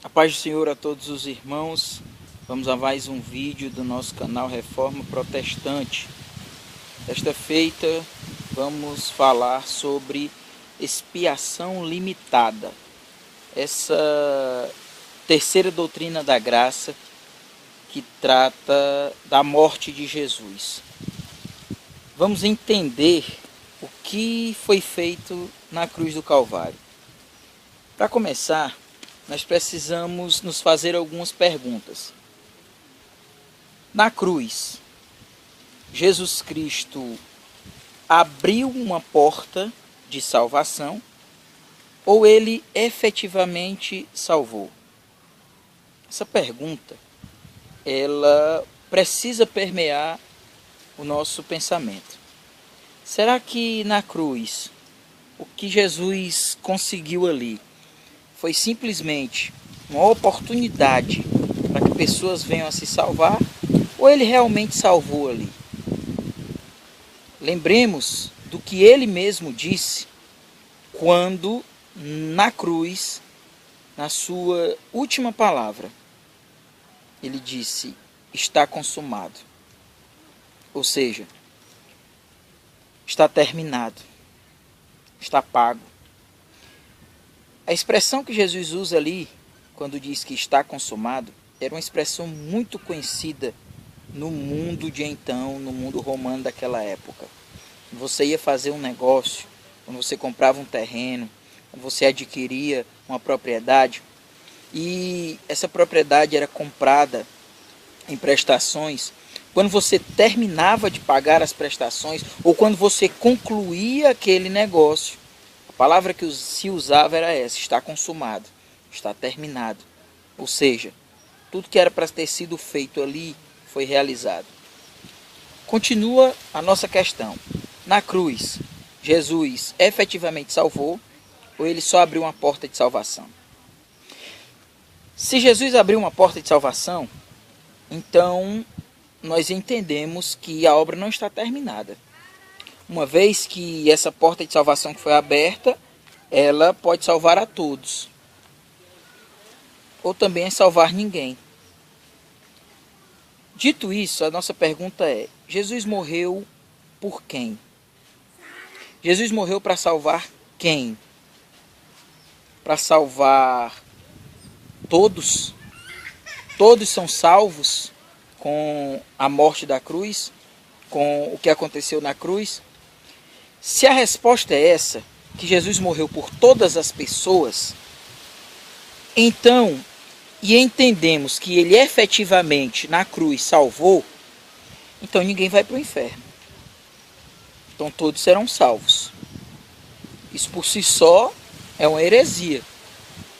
A paz do Senhor a todos os irmãos. Vamos a mais um vídeo do nosso canal Reforma Protestante. Desta feita vamos falar sobre expiação limitada. Essa terceira doutrina da graça que trata da morte de Jesus. Vamos entender o que foi feito na cruz do Calvário. Para começar, nós precisamos nos fazer algumas perguntas. Na cruz, Jesus Cristo abriu uma porta de salvação ou ele efetivamente salvou? Essa pergunta, ela precisa permear o nosso pensamento. Será que na cruz, o que Jesus conseguiu ali foi simplesmente uma oportunidade para que pessoas venham a se salvar, ou ele realmente salvou ali? Lembremos do que ele mesmo disse quando na cruz, na sua última palavra, ele disse: está consumado. Ou seja, está terminado, está pago. A expressão que Jesus usa ali, quando diz que está consumado, era uma expressão muito conhecida no mundo de então, no mundo romano daquela época. Você ia fazer um negócio, quando você comprava um terreno, quando você adquiria uma propriedade, e essa propriedade era comprada em prestações, quando você terminava de pagar as prestações, ou quando você concluía aquele negócio, a palavra que se usava era essa: está consumado, está terminado. Ou seja, tudo que era para ter sido feito ali foi realizado. Continua a nossa questão. Na cruz, Jesus efetivamente salvou ou ele só abriu uma porta de salvação? Se Jesus abriu uma porta de salvação, então nós entendemos que a obra não está terminada. Uma vez que essa porta de salvação que foi aberta, ela pode salvar a todos. Ou também salvar ninguém. Dito isso, a nossa pergunta é: Jesus morreu por quem? Jesus morreu para salvar quem? Para salvar todos? Todos são salvos com a morte da cruz? Com o que aconteceu na cruz? Se a resposta é essa, que Jesus morreu por todas as pessoas, então, e entendemos que ele efetivamente na cruz salvou, então ninguém vai para o inferno. Então todos serão salvos. Isso por si só é uma heresia,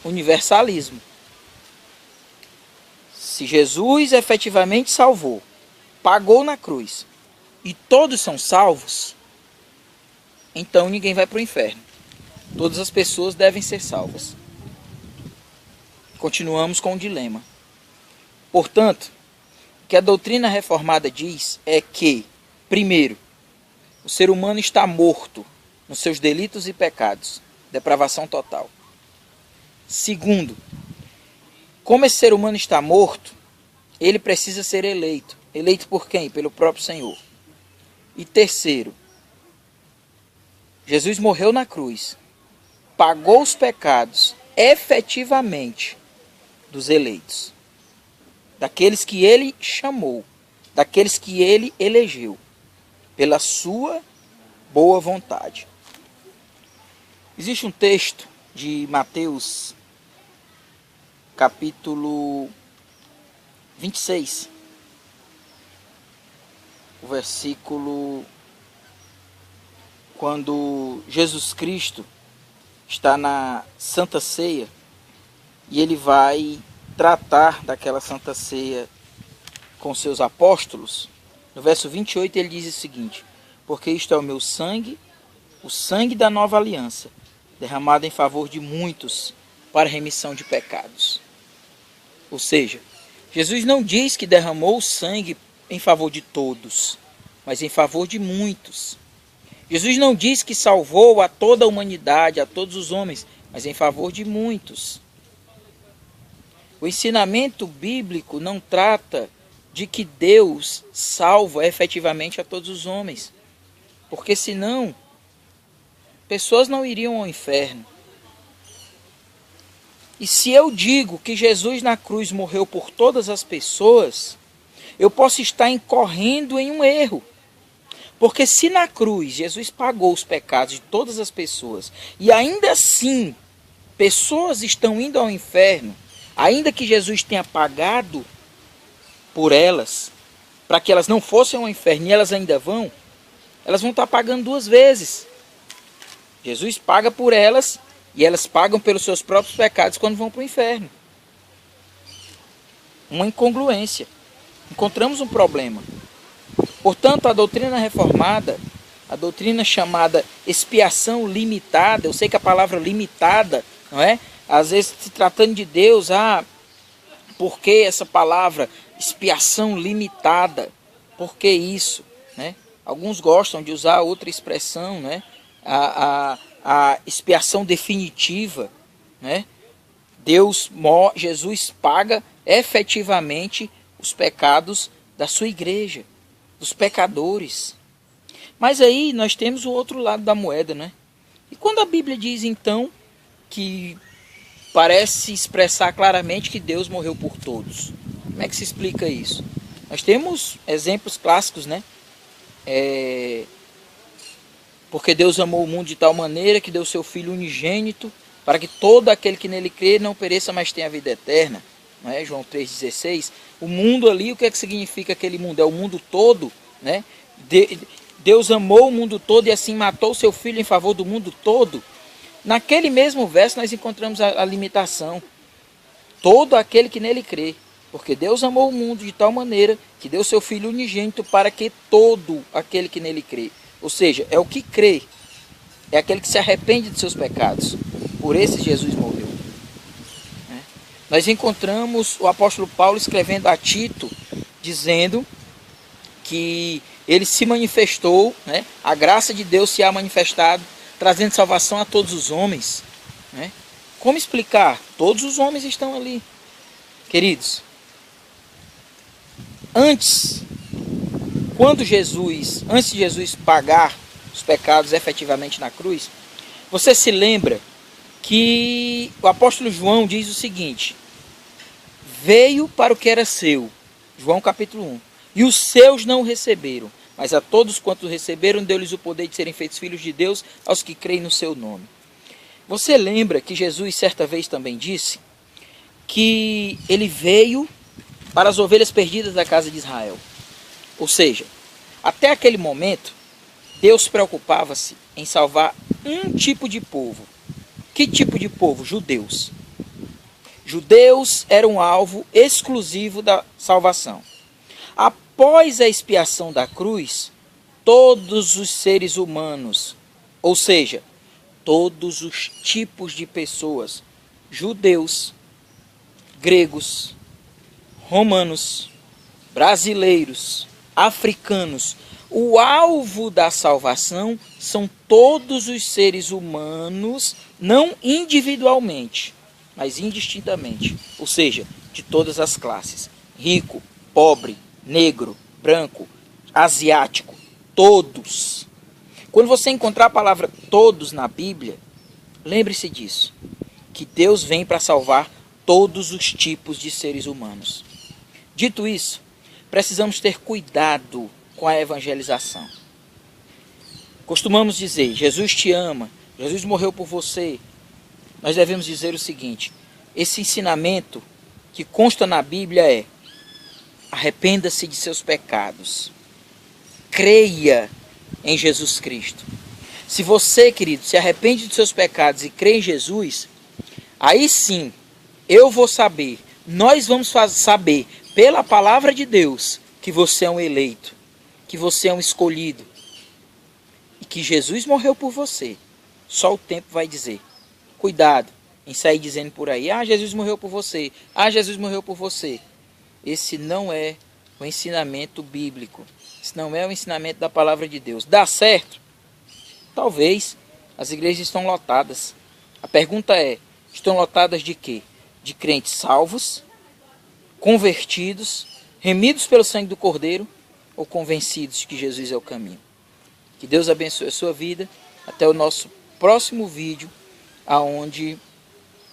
universalismo. Se Jesus efetivamente salvou, pagou na cruz, e todos são salvos, então ninguém vai para o inferno. Todas as pessoas devem ser salvas. Continuamos com o dilema. Portanto, o que a doutrina reformada diz é que, primeiro, o ser humano está morto nos seus delitos e pecados, depravação total. Segundo, como esse ser humano está morto, ele precisa ser eleito. Eleito por quem? Pelo próprio Senhor. E terceiro, Jesus morreu na cruz, pagou os pecados efetivamente dos eleitos, daqueles que ele chamou, daqueles que ele elegeu, pela sua boa vontade. Existe um texto de Mateus, capítulo 26, o versículo, quando Jesus Cristo está na Santa Ceia e ele vai tratar daquela Santa Ceia com seus apóstolos. No verso 28 ele diz o seguinte: porque isto é o meu sangue, o sangue da nova aliança, derramado em favor de muitos para remissão de pecados. Ou seja, Jesus não diz que derramou o sangue em favor de todos, mas em favor de muitos. Jesus não diz que salvou a toda a humanidade, a todos os homens, mas em favor de muitos. O ensinamento bíblico não trata de que Deus salva efetivamente a todos os homens, porque senão pessoas não iriam ao inferno. E se eu digo que Jesus na cruz morreu por todas as pessoas, eu posso estar incorrendo em um erro. Porque se na cruz Jesus pagou os pecados de todas as pessoas, e ainda assim pessoas estão indo ao inferno, ainda que Jesus tenha pagado por elas, para que elas não fossem ao inferno e elas ainda vão, elas vão estar pagando duas vezes. Jesus paga por elas e elas pagam pelos seus próprios pecados quando vão para o inferno. Uma incongruência. Encontramos um problema. Portanto, a doutrina reformada, a doutrina chamada expiação limitada, eu sei que a palavra limitada, não é? Às vezes se tratando de Deus, por que essa palavra expiação limitada? Por que isso? Né? Alguns gostam de usar outra expressão, né? A expiação definitiva, né? Jesus paga efetivamente os pecados da sua igreja, dos pecadores. Mas aí nós temos o outro lado da moeda, né? E quando a Bíblia diz então que parece expressar claramente que Deus morreu por todos, como é que se explica isso? Nós temos exemplos clássicos, né? Porque Deus amou o mundo de tal maneira que deu seu Filho unigênito para que todo aquele que nele crê não pereça, mas tenha a vida eterna. Não é? João 3,16. O mundo ali, o que é que significa aquele mundo? É o mundo todo, né? Deus amou o mundo todo e assim matou seu Filho em favor do mundo todo. Naquele mesmo verso nós encontramos a limitação. Todo aquele que nele crê. Porque Deus amou o mundo de tal maneira que deu seu Filho unigênito para que todo aquele que nele crê. Ou seja, é o que crê. É aquele que se arrepende de seus pecados. Por esse Jesus morreu. Nós encontramos o apóstolo Paulo escrevendo a Tito, dizendo que ele se manifestou, né? A graça de Deus se há manifestado, trazendo salvação a todos os homens. Né? Como explicar? Todos os homens estão ali. Queridos, antes de Jesus pagar os pecados efetivamente na cruz, você se lembra que o apóstolo João diz o seguinte: veio para o que era seu, João capítulo 1, e os seus não o receberam, mas a todos quantos o receberam, deu-lhes o poder de serem feitos filhos de Deus, aos que creem no seu nome. Você lembra que Jesus certa vez também disse que ele veio para as ovelhas perdidas da casa de Israel? Ou seja, até aquele momento, Deus preocupava-se em salvar um tipo de povo. Que tipo de povo? Judeus. Judeus eram um alvo exclusivo da salvação. Após a expiação da cruz, todos os seres humanos, ou seja, todos os tipos de pessoas, judeus, gregos, romanos, brasileiros, africanos, o alvo da salvação são todos os seres humanos, não individualmente, mas indistintamente, ou seja, de todas as classes, rico, pobre, negro, branco, asiático, todos. Quando você encontrar a palavra todos na Bíblia, lembre-se disso, que Deus vem para salvar todos os tipos de seres humanos. Dito isso, precisamos ter cuidado com a evangelização. Costumamos dizer, Jesus te ama, Jesus morreu por você. Nós devemos dizer o seguinte: esse ensinamento que consta na Bíblia é: arrependa-se de seus pecados, creia em Jesus Cristo. Se você, querido, se arrepende de seus pecados e crê em Jesus, aí sim, eu vou saber, nós vamos saber pela palavra de Deus que você é um eleito, que você é um escolhido e que Jesus morreu por você. Só o tempo vai dizer. Cuidado em sair dizendo por aí: Jesus morreu por você, Jesus morreu por você. Esse não é o ensinamento bíblico. Esse não é o ensinamento da palavra de Deus. Dá certo? Talvez. As igrejas estão lotadas. A pergunta é: estão lotadas de quê? De crentes salvos convertidos, remidos pelo sangue do Cordeiro, ou convencidos de que Jesus é o caminho. Que Deus abençoe a sua vida. Até o nosso próximo vídeo, aonde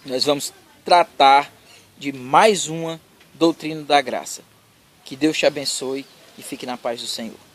nós vamos tratar de mais uma doutrina da graça. Que Deus te abençoe e fique na paz do Senhor.